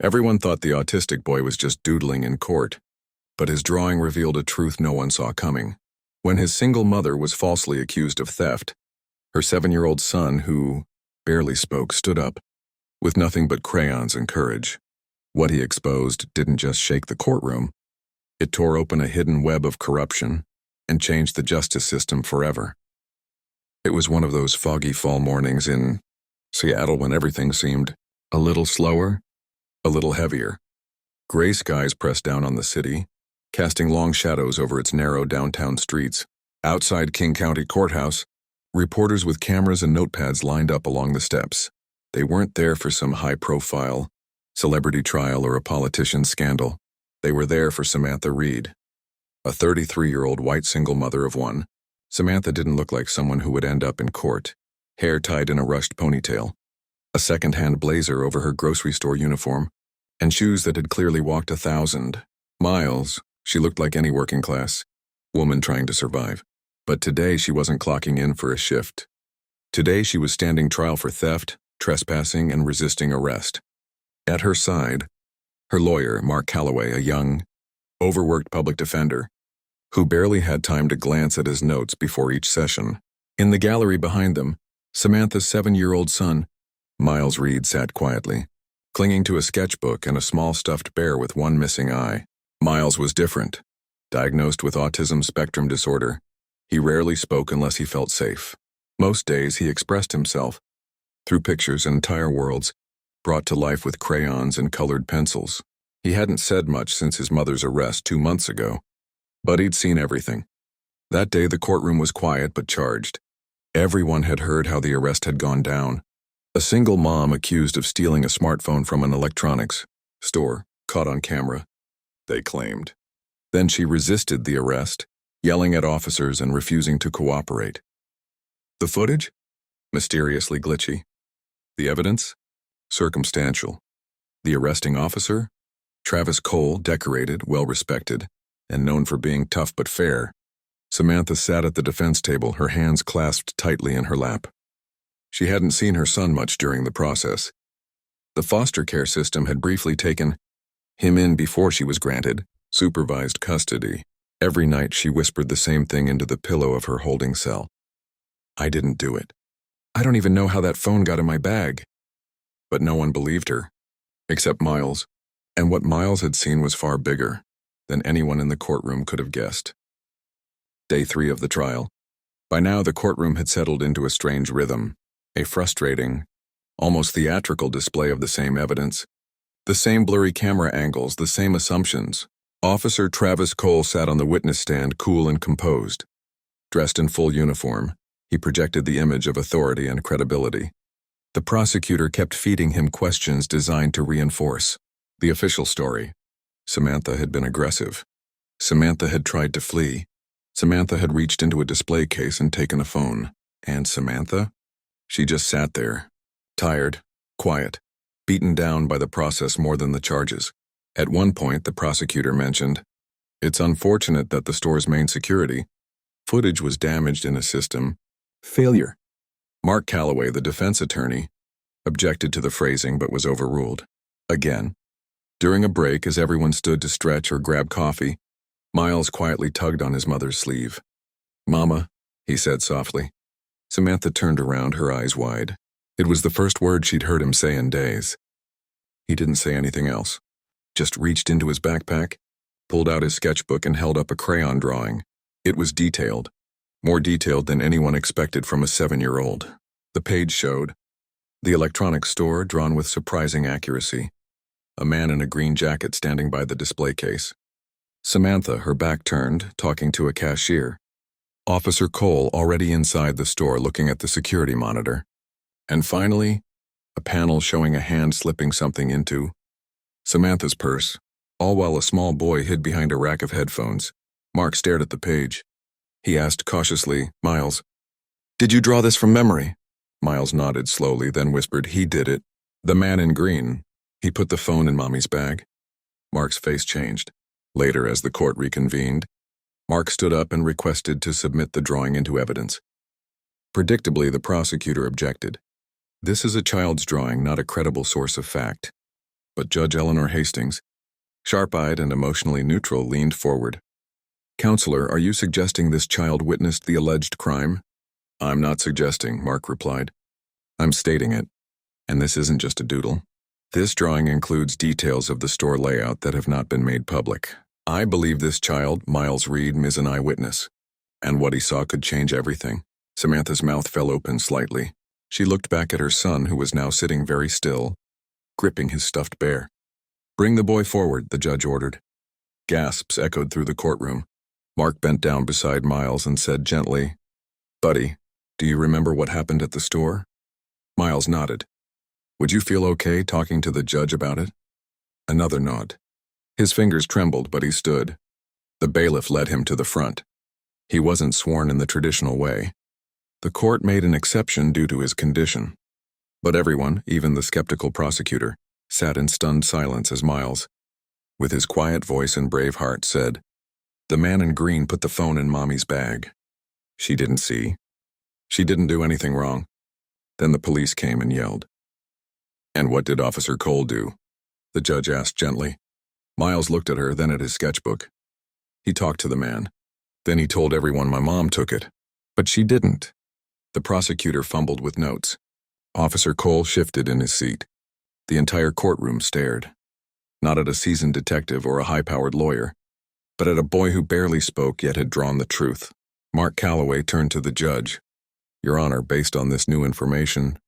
Everyone thought the autistic boy was just doodling in court, but his drawing revealed a truth no one saw coming. When his single mother was falsely accused of theft, her 7-year-old son, who barely spoke, stood up, with nothing but crayons and courage. What he exposed didn't just shake the courtroom, it tore open a hidden web of corruption and changed the justice system forever. It was one of those foggy fall mornings in Seattle when everything seemed a little slower, a little heavier. Gray skies pressed down on the city, casting long shadows over its narrow downtown streets. Outside King County Courthouse, reporters with cameras and notepads lined up along the steps. They weren't there for some high-profile celebrity trial or a politician's scandal. They were there for Samantha Reed, a 33-year-old white single mother of one. Samantha didn't look like someone who would end up in court, hair tied in a rushed ponytail, a second-hand blazer over her grocery store uniform, and shoes that had clearly walked 1,000 miles. She looked like any working-class woman trying to survive. But today she wasn't clocking in for a shift. Today she was standing trial for theft, trespassing, and resisting arrest. At her side, her lawyer, Mark Calloway, a young, overworked public defender, who barely had time to glance at his notes before each session. In the gallery behind them, Samantha's 7-year-old son, Miles Reed, sat quietly, clinging to a sketchbook and a small stuffed bear with one missing eye. Miles was different. Diagnosed with autism spectrum disorder, he rarely spoke unless he felt safe. Most days he expressed himself through pictures and entire worlds, brought to life with crayons and colored pencils. He hadn't said much since his mother's arrest 2 months ago, but he'd seen everything. That day the courtroom was quiet but charged. Everyone had heard how the arrest had gone down. A single mom accused of stealing a smartphone from an electronics store, caught on camera, they claimed. Then she resisted the arrest, yelling at officers and refusing to cooperate. The footage? Mysteriously glitchy. The evidence? Circumstantial. The arresting officer? Travis Cole, decorated, well-respected, and known for being tough but fair. Samantha sat at the defense table, her hands clasped tightly in her lap. She hadn't seen her son much during the process. The foster care system had briefly taken him in before she was granted supervised custody. Every night she whispered the same thing into the pillow of her holding cell. I didn't do it. I don't even know how that phone got in my bag. But no one believed her, except Miles, and what Miles had seen was far bigger than anyone in the courtroom could have guessed. Day 3 of the trial. By now the courtroom had settled into a strange rhythm, a frustrating, almost theatrical display of the same evidence. The same blurry camera angles, the same assumptions. Officer Travis Cole sat on the witness stand, cool and composed. Dressed in full uniform, he projected the image of authority and credibility. The prosecutor kept feeding him questions designed to reinforce the official story. Samantha had been aggressive. Samantha had tried to flee. Samantha had reached into a display case and taken a phone. And Samantha? She just sat there, tired, quiet, beaten down by the process more than the charges. At one point, the prosecutor mentioned, "It's unfortunate that the store's main security footage was damaged in a system failure." Mark Calloway, the defense attorney, objected to the phrasing but was overruled. Again, during a break as everyone stood to stretch or grab coffee, Miles quietly tugged on his mother's sleeve. "Mama," he said softly. Samantha turned around, her eyes wide. It was the first word she'd heard him say in days. He didn't say anything else, just reached into his backpack, pulled out his sketchbook and held up a crayon drawing. It was detailed, more detailed than anyone expected from a 7-year-old. The page showed the electronics store drawn with surprising accuracy, a man in a green jacket standing by the display case, Samantha, her back turned, talking to a cashier, Officer Cole already inside the store looking at the security monitor, and finally, a panel showing a hand slipping something into Samantha's purse, all while a small boy hid behind a rack of headphones. Mark stared at the page. He asked cautiously, "Miles, did you draw this from memory?" Miles nodded slowly, then whispered, "He did it. The man in green. He put the phone in Mommy's bag." Mark's face changed. Later, as the court reconvened, Mark stood up and requested to submit the drawing into evidence. Predictably, the prosecutor objected. "This is a child's drawing, not a credible source of fact." but Judge Eleanor Hastings, sharp-eyed and emotionally neutral, leaned forward. "Counselor, are you suggesting this child witnessed the alleged crime?" "I'm not suggesting," Mark replied. "I'm stating it. And this isn't just a doodle. This drawing includes details of the store layout that have not been made public. I believe this child, Miles Reed, is an eyewitness. And what he saw could change everything." Samantha's mouth fell open slightly. She looked back at her son, who was now sitting very still, gripping his stuffed bear. "Bring the boy forward," the judge ordered. Gasps echoed through the courtroom. Mark bent down beside Miles and said gently, "Buddy, do you remember what happened at the store?" Miles nodded. "Would you feel okay talking to the judge about it?" Another nod. His fingers trembled, but he stood. The bailiff led him to the front. He wasn't sworn in the traditional way. The court made an exception due to his condition. But everyone, even the skeptical prosecutor, sat in stunned silence as Miles, with his quiet voice and brave heart, said, "The man in green put the phone in Mommy's bag. She didn't see. She didn't do anything wrong." Then the police came and yelled. "And what did Officer Cole do?" the judge asked gently. Miles looked at her, then at his sketchbook. "He talked to the man. Then he told everyone my mom took it. But she didn't." The prosecutor fumbled with notes. Officer Cole shifted in his seat. The entire courtroom stared. Not at a seasoned detective or a high-powered lawyer, but at a boy who barely spoke yet had drawn the truth. Mark Calloway turned to the judge. "Your Honor, based on this new information,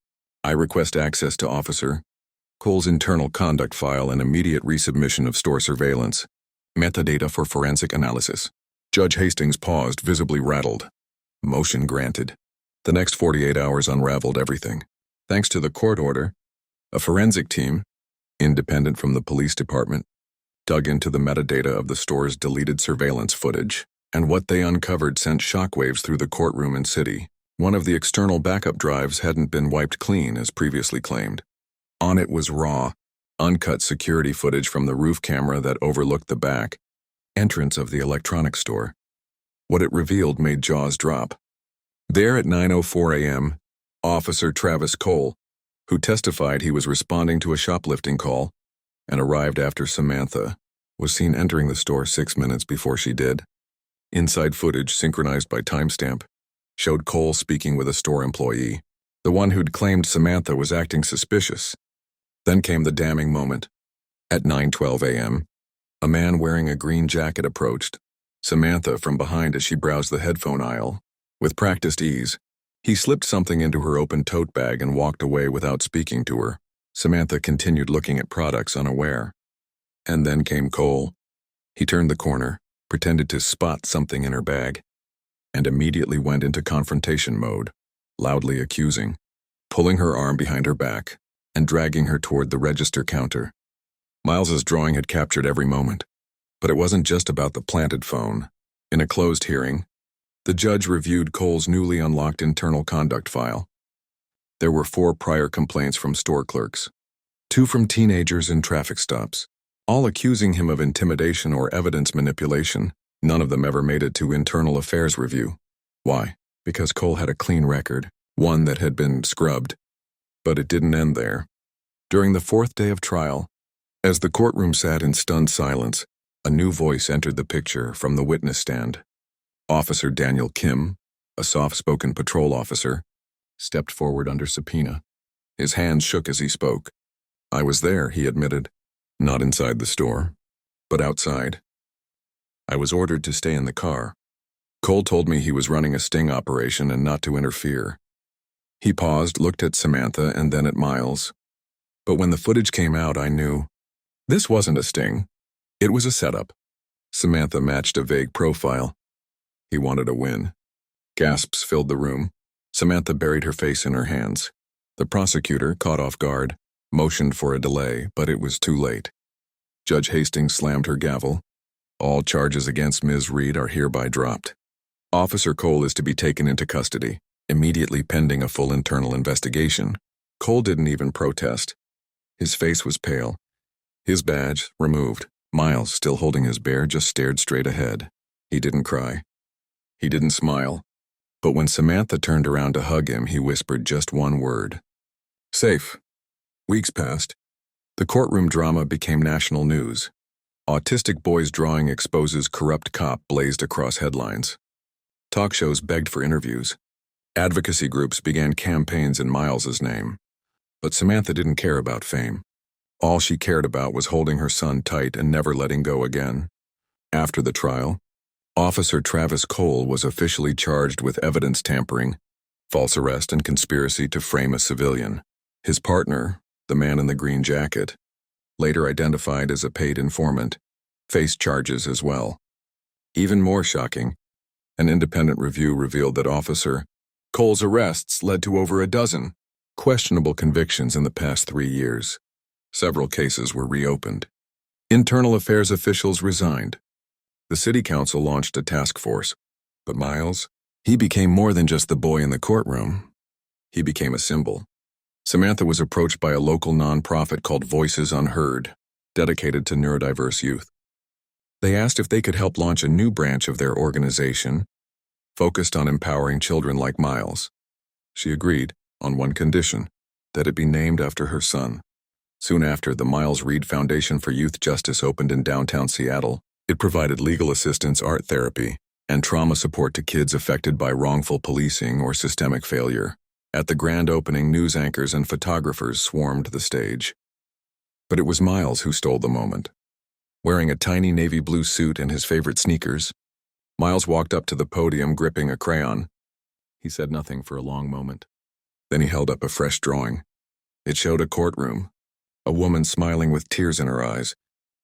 I request access to Officer Cole's internal conduct file and immediate resubmission of store surveillance, metadata for forensic analysis." Judge Hastings paused, visibly rattled. Motion granted. The next 48 hours unraveled everything. Thanks to the court order, a forensic team, independent from the police department, dug into the metadata of the store's deleted surveillance footage, and what they uncovered sent shockwaves through the courtroom and city. One of the external backup drives hadn't been wiped clean, as previously claimed. On it was raw, uncut security footage from the roof camera that overlooked the back entrance of the electronics store. What it revealed made jaws drop. There at 9:04 a.m., Officer Travis Cole, who testified he was responding to a shoplifting call and arrived after Samantha, was seen entering the store 6 minutes before she did. Inside footage, synchronized by timestamp, showed Cole speaking with a store employee, the one who'd claimed Samantha was acting suspicious. Then came the damning moment. At 9:12 a.m., a man wearing a green jacket approached Samantha from behind as she browsed the headphone aisle. With practiced ease, he slipped something into her open tote bag and walked away without speaking to her. Samantha continued looking at products, unaware. And then came Cole. He turned the corner, pretended to spot something in her bag, and immediately went into confrontation mode, loudly accusing, pulling her arm behind her back, and dragging her toward the register counter. Miles's drawing had captured every moment, but it wasn't just about the planted phone. In a closed hearing, the judge reviewed Cole's newly unlocked internal conduct file. There were 4 prior complaints from store clerks, 2 from teenagers in traffic stops, all accusing him of intimidation or evidence manipulation. None of them ever made it to internal affairs review. Why? Because Cole had a clean record, one that had been scrubbed. But it didn't end there. During the 4th day of trial, as the courtroom sat in stunned silence, a new voice entered the picture from the witness stand. Officer Daniel Kim, a soft-spoken patrol officer, stepped forward under subpoena. His hands shook as he spoke. "I was there," he admitted. "Not inside the store, but outside. I was ordered to stay in the car. Cole told me he was running a sting operation and not to interfere." He paused, looked at Samantha, and then at Miles. "But when the footage came out, I knew. This wasn't a sting. It was a setup." Samantha matched a vague profile. He wanted a win. Gasps filled the room. Samantha buried her face in her hands. The prosecutor, caught off guard, motioned for a delay, but it was too late. Judge Hastings slammed her gavel. "All charges against Ms. Reed are hereby dropped. Officer Cole is to be taken into custody, immediately pending a full internal investigation." Cole didn't even protest. His face was pale. His badge removed. Miles, still holding his bear, just stared straight ahead. He didn't cry. He didn't smile. But when Samantha turned around to hug him, he whispered just one word. "Safe." Weeks passed. The courtroom drama became national news. Autistic boy's drawing exposes corrupt cop blazed across headlines. Talk shows begged for interviews. Advocacy groups began campaigns in Miles's name. But Samantha didn't care about fame. All she cared about was holding her son tight and never letting go again. After the trial, Officer Travis Cole was officially charged with evidence tampering, false arrest, and conspiracy to frame a civilian. His partner, the man in the green jacket, later identified as a paid informant, faced charges as well. Even more shocking, an independent review revealed that Officer Cole's arrests led to over a dozen questionable convictions in the past 3 years. Several cases were reopened. Internal affairs officials resigned. The city council launched a task force. But Miles, he became more than just the boy in the courtroom. He became a symbol. Samantha was approached by a local nonprofit called Voices Unheard, dedicated to neurodiverse youth. They asked if they could help launch a new branch of their organization, focused on empowering children like Miles. She agreed, on one condition, that it be named after her son. Soon after, the Miles Reed Foundation for Youth Justice opened in downtown Seattle. It provided legal assistance, art therapy, and trauma support to kids affected by wrongful policing or systemic failure. At the grand opening, news anchors and photographers swarmed the stage. But it was Miles who stole the moment. Wearing a tiny navy blue suit and his favorite sneakers, Miles walked up to the podium gripping a crayon. He said nothing for a long moment. Then he held up a fresh drawing. It showed a courtroom, a woman smiling with tears in her eyes,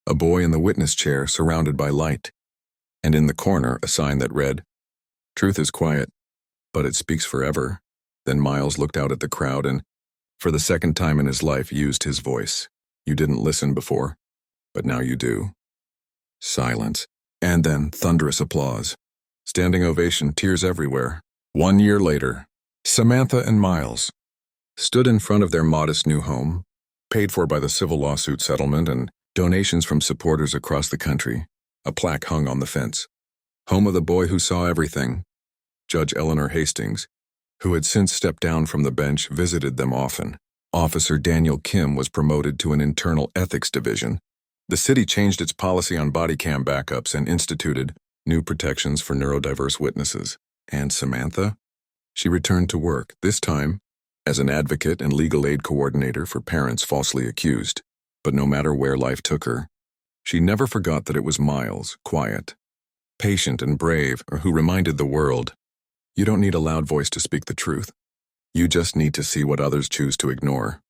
a boy in the witness chair surrounded by light, and in the corner a sign that read, "Truth is quiet, but it speaks forever." Then Miles looked out at the crowd and, for the second time in his life, used his voice. You didn't listen before, but now you do. Silence, and then thunderous applause. Standing ovation, tears everywhere. 1 year later, Samantha and Miles stood in front of their modest new home, paid for by the civil lawsuit settlement and donations from supporters across the country. A plaque hung on the fence. Home of the boy who saw everything. Judge Eleanor Hastings, who had since stepped down from the bench, visited them often. Officer Daniel Kim was promoted to an internal ethics division. The city changed its policy on body cam backups and instituted new protections for neurodiverse witnesses. And Samantha? She returned to work, this time as an advocate and legal aid coordinator for parents falsely accused. But no matter where life took her, she never forgot that it was Miles, quiet, patient, and brave, who reminded the world, you don't need a loud voice to speak the truth. You just need to see what others choose to ignore.